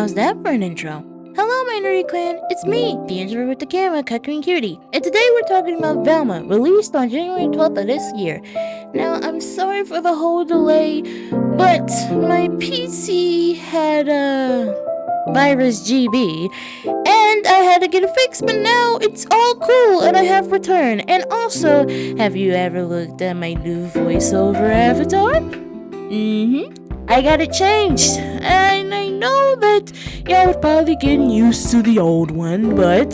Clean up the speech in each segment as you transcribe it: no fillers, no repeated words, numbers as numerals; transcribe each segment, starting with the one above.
how's that for an intro? Hello, my nerdy clan, it's me, the introvert with the camera, Cuckoo Cutie, and today we're talking about Velma, released on January 12th of this year. Now, I'm sorry for the whole delay, but my PC had virus GB, and I had to get it fixed, but now it's all cool, and I have returned. And also, have you ever looked at my new voiceover avatar? I got it changed, and I know that y'all was probably getting used to the old one, but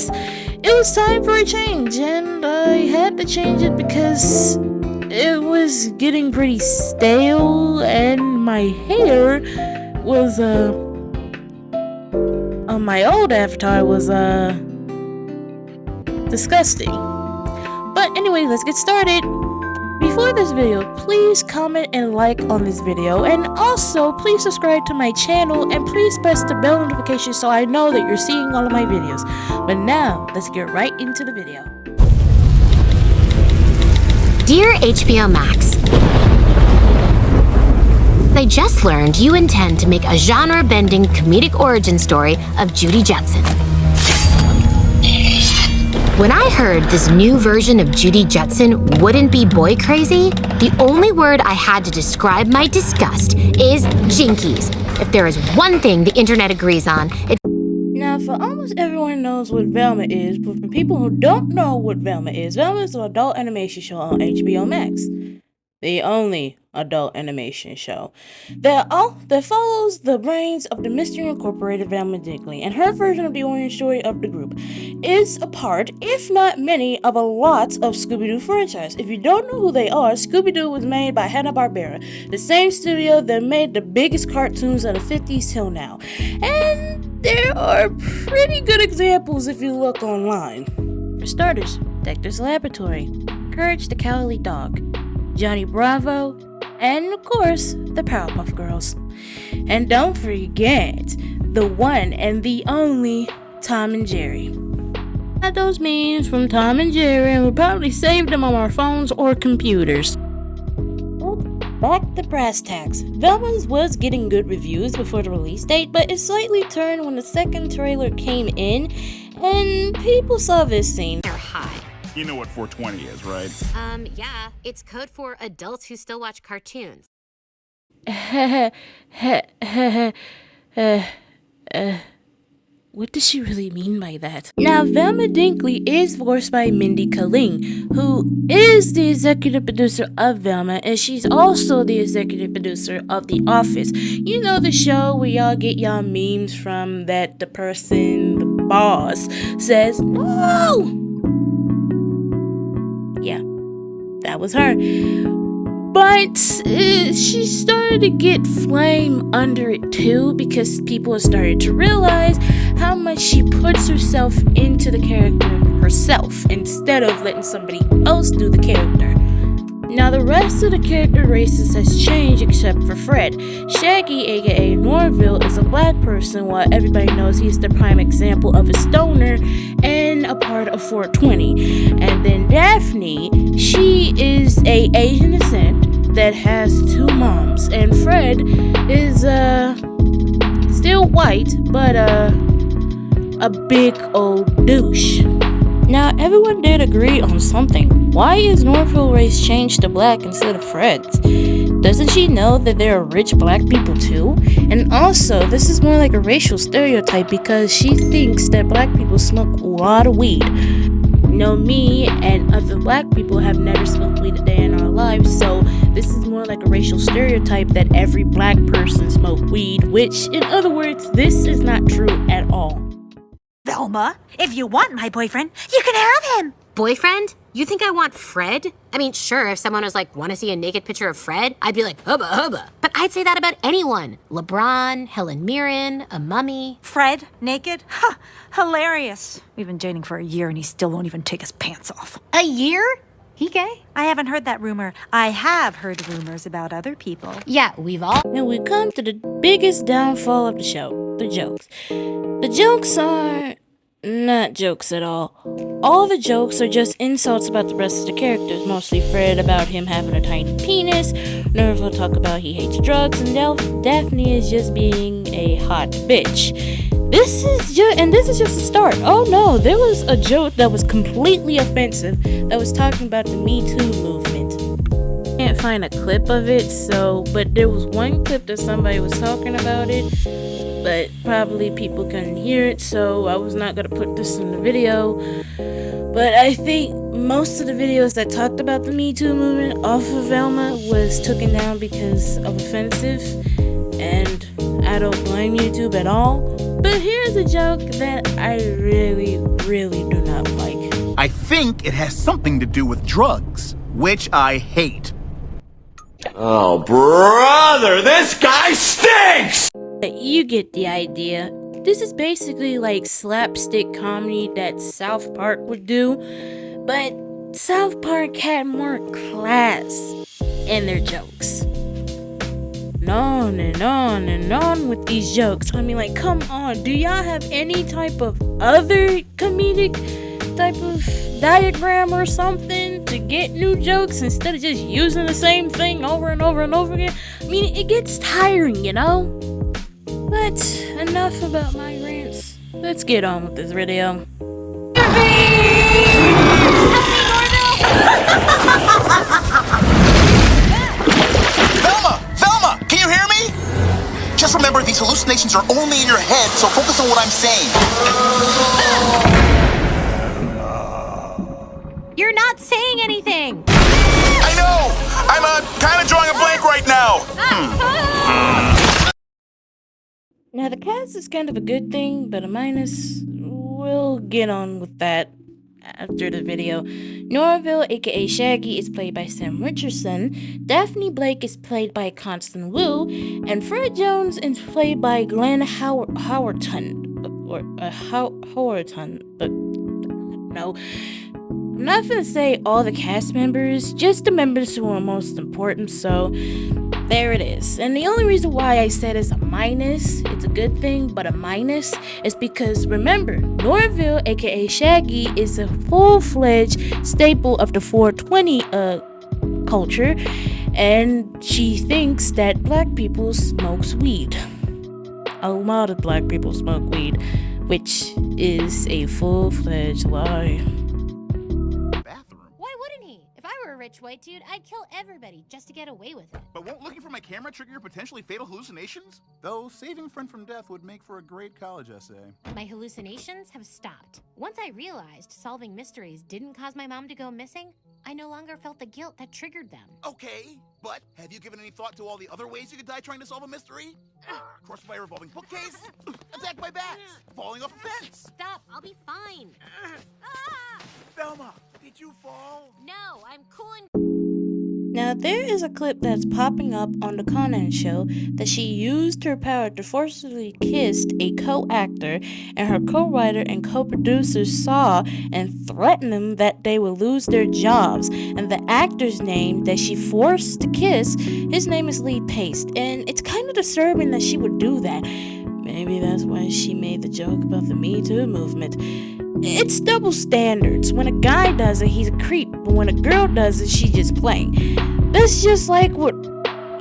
it was time for a change, and I had to change it because it was getting pretty stale, and my hair was, on my old avatar was, disgusting. But anyway, let's get started. Before this video, please comment and like on this video, and also please subscribe to my channel and please press the bell notification so I know that you're seeing all of my videos. But now, let's get right into the video. Dear HBO Max, I just learned you intend to make a genre-bending comedic origin story of Judy Jetson. When I heard this new version of Judy Jetson wouldn't be boy crazy, the only word I had to describe my disgust is Jinkies. If there is one thing the internet agrees on, it's... Now, for almost everyone knows what Velma is, but for people who don't know what Velma is an adult animation show on HBO Max. The only adult animation show that follows the brains of the Mystery Incorporated Velma Dinkley, and her version of the origin story of the group is a part, if not many, of a lot of Scooby-Doo franchise. If you don't know who they are, Scooby-Doo was made by Hanna-Barbera, the same studio that made the biggest cartoons of the 50s till now. And there are pretty good examples if you look online. For starters, Dexter's Laboratory, Courage the Cowardly Dog, Johnny Bravo, and of course, the Powerpuff Girls. And don't forget, the one and the only Tom and Jerry. Got those memes from Tom and Jerry, and we probably saved them on our phones or computers. Well, back to brass tacks. Velma's was getting good reviews before the release date, but it slightly turned when the second trailer came in, and people saw this scene. They're high. You know what 420 is, right? Yeah. It's code for adults who still watch cartoons. What does she really mean by that? Now, Velma Dinkley is voiced by Mindy Kaling, who is the executive producer of Velma, and she's also the executive producer of The Office. You know, the show where y'all get y'all memes from that the person, the boss, says, "No!" Yeah, that was her. But she started to get flame under it too, because people started to realize how much she puts herself into the character herself instead of letting somebody else do the character. Now, the rest of the character races has changed except for Fred. Shaggy, aka Norville, is a black person, while everybody knows he's the prime example of a stoner and a part of 420. And then Daphne, she is a Asian descent that has two moms. And Fred is still white, but a big old douche. Now, everyone did agree on something. Why is Norville's race changed to black instead of Fred's? Doesn't she know that there are rich black people too? And also, this is more like a racial stereotype because she thinks that black people smoke a lot of weed. You know, me and other black people have never smoked weed a day in our lives, so this is more like a racial stereotype that every black person smokes weed, which, in other words, this is not true at all. Velma, if you want my boyfriend, you can have him. Boyfriend? You think I want Fred? I mean, sure, if someone was like, want to see a naked picture of Fred? I'd be like, hubba, hubba. But I'd say that about anyone. LeBron, Helen Mirren, a mummy. Fred, naked? Ha, hilarious. We've been dating for a year and he still won't even take his pants off. A year? He gay? I haven't heard that rumor. I have heard rumors about other people. Yeah, we've all... Now we come to the biggest downfall of the show, the jokes. The jokes are Not jokes at all. All the jokes are just insults about the rest of the characters, mostly Fred about him having a tiny penis, Nerve will talk about he hates drugs, and Daphne is just being a hot bitch. This is just a start. Oh no, there was a joke that was completely offensive that was talking about the Me Too movement. Can't find a clip of it, but there was one clip that somebody was talking about it, but probably people couldn't hear it, so I was not gonna put this in the video. But I think most of the videos that talked about the Me Too movement off of Velma was taken down because of offensive, and I don't blame YouTube at all. But here's a joke that I really, really do not like. I think it has something to do with drugs, which I hate. Oh, brother, this guy stinks! You get the idea. This is basically like slapstick comedy that South Park would do, but South Park had more class in their jokes. On and on and on with these jokes. I mean, like, come on. Do y'all have any type of other comedic type of diagram or something to get new jokes instead of just using the same thing over and over and over again? I mean, it gets tiring, you know? But enough about my rants. Let's get on with this video. Velma! Can you hear me? Just remember, these hallucinations are only in your head, so focus on what I'm saying. You're not saying anything. I know! I'm kind of drawing a blank right now. Now, the cast is kind of a good thing, but a minus. We'll get on with that after the video. Norville, aka Shaggy, is played by Sam Richardson. Daphne Blake is played by Constance Wu, and Fred Jones is played by Glenn Howerton. But no. I'm not gonna say all the cast members, just the members who are most important, so there it is. And the only reason why I said it's a minus, it's a good thing, but a minus, is because remember, Norville, aka Shaggy, is a full-fledged staple of the 420 culture, and she thinks that black people smokes weed. A lot of black people smoke weed, which is a full-fledged lie. Why wouldn't he? If I were a rich white dude, I'd kill everybody just to get away with it. But won't looking for my camera trigger your potentially fatal hallucinations? Though saving a friend from death would make for a great college essay. My hallucinations have stopped. Once I realized solving mysteries didn't cause my mom to go missing, I no longer felt the guilt that triggered them. Okay, but have you given any thought to all the other ways you could die trying to solve a mystery? Crushed by a revolving bookcase? Attacked by bats? Falling off a fence? Stop, I'll be fine. Velma, did you fall? No, I'm cool and... Now, there is a clip that's popping up on the Conan show that she used her power to forcibly kiss a co-actor, and her co-writer and co-producers saw and threatened them that they would lose their jobs. And the actor's name that she forced to kiss, his name is Lee Pace, and it's kind of disturbing that she would do that. Maybe that's why she made the joke about the Me Too movement. It's double standards. When a guy does it, he's a creep. But when a girl does it, she's just playing. That's just like what,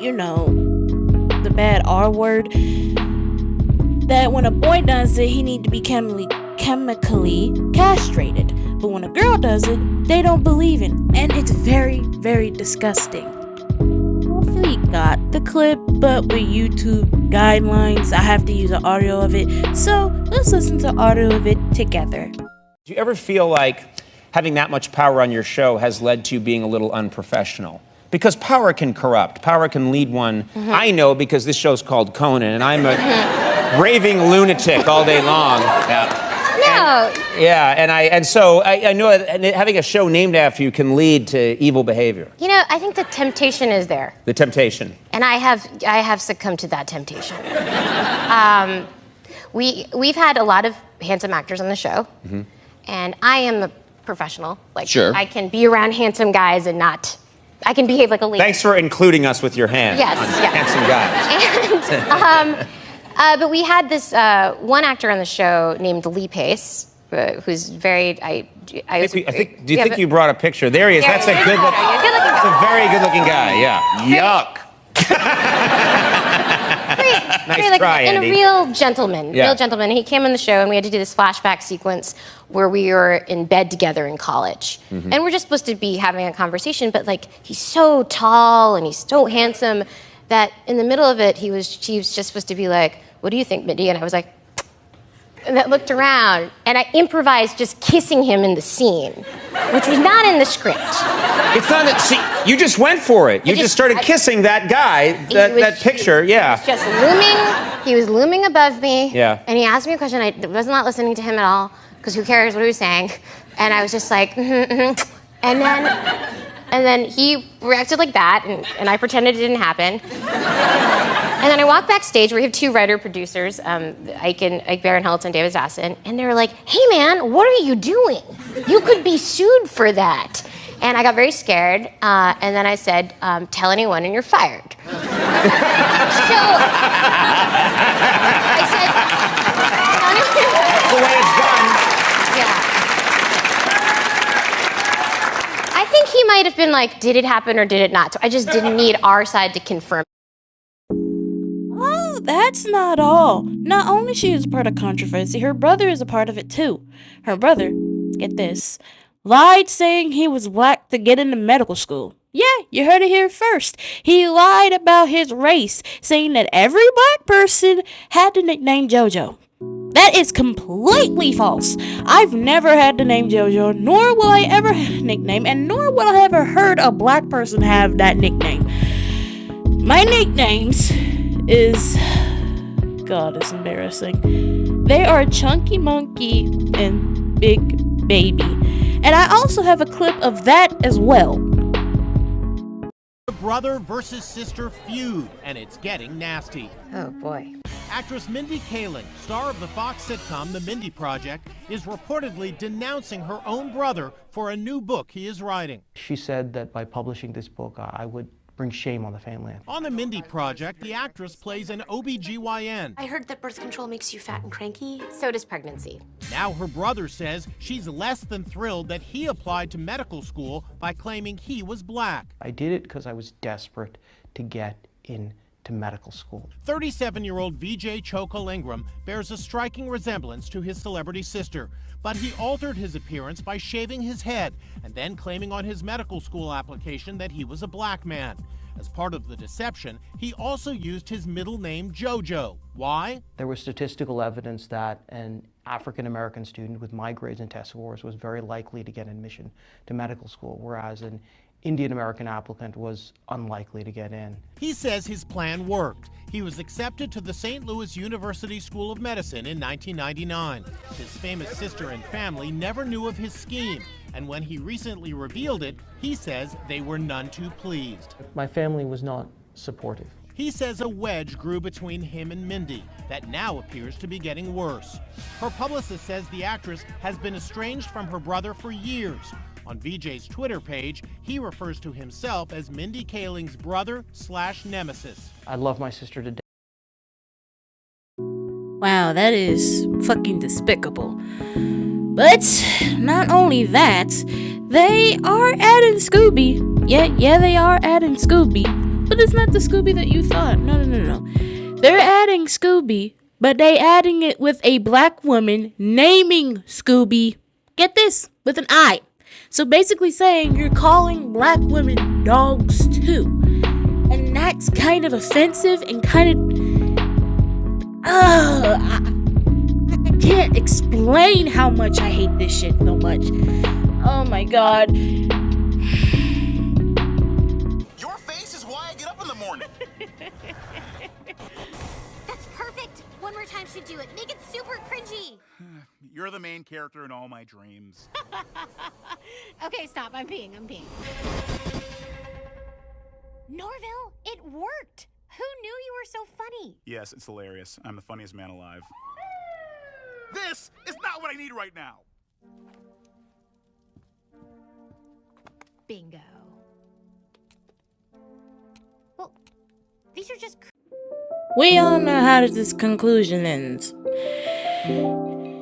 the bad R word. That when a boy does it, he need to be chemically castrated. But when a girl does it, they don't believe it. And it's very, very disgusting. Hopefully got the clip, but with YouTube guidelines, I have to use the audio of it. So let's listen to audio of it together. Do you ever feel like having that much power on your show has led to you being a little unprofessional? Because power can corrupt. Power can lead one. Mm-hmm. I know because this show's called Conan, and I'm a raving lunatic all day long. No. So I know that having a show named after you can lead to evil behavior. You know, I think the temptation is there. The temptation. And I have succumbed to that temptation. We've had a lot of handsome actors on the show. Mm-hmm. And I am a professional. Like, sure. I can be around handsome guys and not... I can behave like a lady. Thanks for including us with your hand. Yes, on yes. Handsome guys. But we had this one actor on the show named Lee Pace. who's very, Do you think you brought a picture? There he is. That's a good look. That's a very good looking guy. Yeah. Yuck. Nice try, and Andy. a real gentleman. He came on the show, and we had to do this flashback sequence where we were in bed together in college. And we're just supposed to be having a conversation, but like he's so tall and he's so handsome that in the middle of it, she was just supposed to be like, "What do you think, Mindy?" And I was like, and I looked around, and I improvised just kissing him in the scene, which was not in the script. It's not that. See, you just went for it. You just started kissing that guy. That picture. Yeah. He was just looming. He was looming above me. Yeah. And he asked me a question. I was not listening to him at all because who cares what he was saying? And I was just like, And then he reacted like that, and I pretended it didn't happen. And then I walked backstage. We have two writer-producers, Ike Barinholtz and David Zassin, and they were like, "Hey, man, what are you doing? You could be sued for that." And I got very scared, and then I said, "Tell anyone and you're fired." So I said, That's the way it's done. yeah. I think he might have been like, did it happen or did it not? So I just didn't need our side to confirm. Oh, that's not all. Not only she is part of controversy, her brother is a part of it too. Her brother, get this, lied saying he was black to get into medical school. Yeah, you heard it here first. He lied about his race, saying that every black person had the nickname JoJo. That is completely false. I've never had the name JoJo, nor will I ever have a nickname, and nor will I ever heard a black person have that nickname. My nicknames is... God, it's embarrassing. They are Chunky Monkey and Big Baby. And I also have a clip of that as well. Brother versus sister feud, and it's getting nasty. Oh, boy. Actress Mindy Kaling, star of the Fox sitcom The Mindy Project, is reportedly denouncing her own brother for a new book he is writing. She said that by publishing this book, I would bring shame on the family. On The Mindy Project, the actress plays an OBGYN. I heard that birth control makes you fat and cranky. So does pregnancy. Now her brother says she's less than thrilled that he applied to medical school by claiming he was black. I did it because I was desperate to get into medical school. 37-year-old VJ Chokal Ingram bears a striking resemblance to his celebrity sister, but he altered his appearance by shaving his head and then claiming on his medical school application that he was a black man. As part of the deception, he also used his middle name JoJo. Why? There was statistical evidence that an African-American student with my grades and test scores was very likely to get admission to medical school, whereas an Indian American applicant was unlikely to get in. He says his plan worked. He was accepted to the St. Louis University School of Medicine in 1999. His famous sister and family never knew of his scheme, and when he recently revealed it, he says they were none too pleased. My family was not supportive. He says a wedge grew between him and Mindy that now appears to be getting worse. Her publicist says the actress has been estranged from her brother for years. On VJ's Twitter page, he refers to himself as Mindy Kaling's brother/nemesis. I love my sister to death. Wow, that is fucking despicable. But not only that, they are adding Scooby. Yeah, they are adding Scooby. But it's not the Scooby that you thought. No. They're adding Scooby, but they adding it with a black woman naming Scooby. Get this, with an I. So basically saying you're calling black women dogs too. And that's kind of offensive and kind of... I can't explain how much I hate this shit so much. Oh my god. Your face is why I get up in the morning. That's perfect. One more time should do it. Make it super cringy. You're the main character in all my dreams. Okay, stop. I'm peeing. Norville, it worked. Who knew you were so funny? Yes, it's hilarious. I'm the funniest man alive. This is not what I need right now. Bingo. Well, these are just... We all know how this conclusion ends.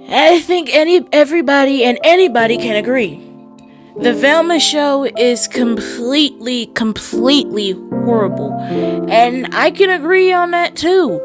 I think everybody and anybody can agree. The Velma Show is completely horrible. And I can agree on that too.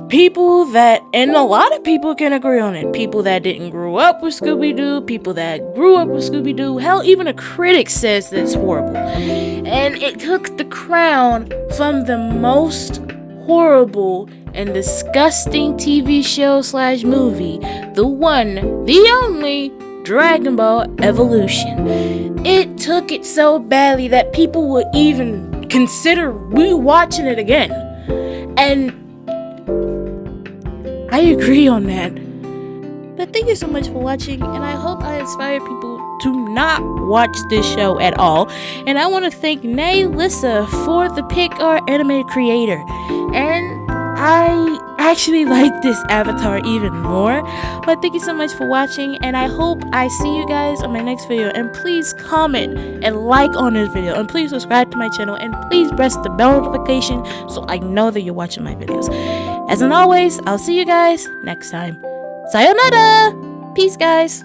And a lot of people can agree on it. People that didn't grow up with Scooby-Doo, people that grew up with Scooby-Doo, hell, even a critic says that it's horrible. And it took the crown from the most horrible and disgusting TV show / movie, the one, the only, Dragon Ball Evolution. It took it so badly that people would even consider rewatching it again. And I agree on that. But thank you so much for watching, and I hope I inspire people to not watch this show at all. And I want to thank Lissa for the pick, our animated creator. And I actually like this avatar even more. But thank you so much for watching, and I hope I see you guys on my next video. And please comment and like on this video, and please subscribe to my channel, and please press the bell notification so I know that you're watching my videos. As in always, I'll see you guys next time. Sayonara! Peace, guys!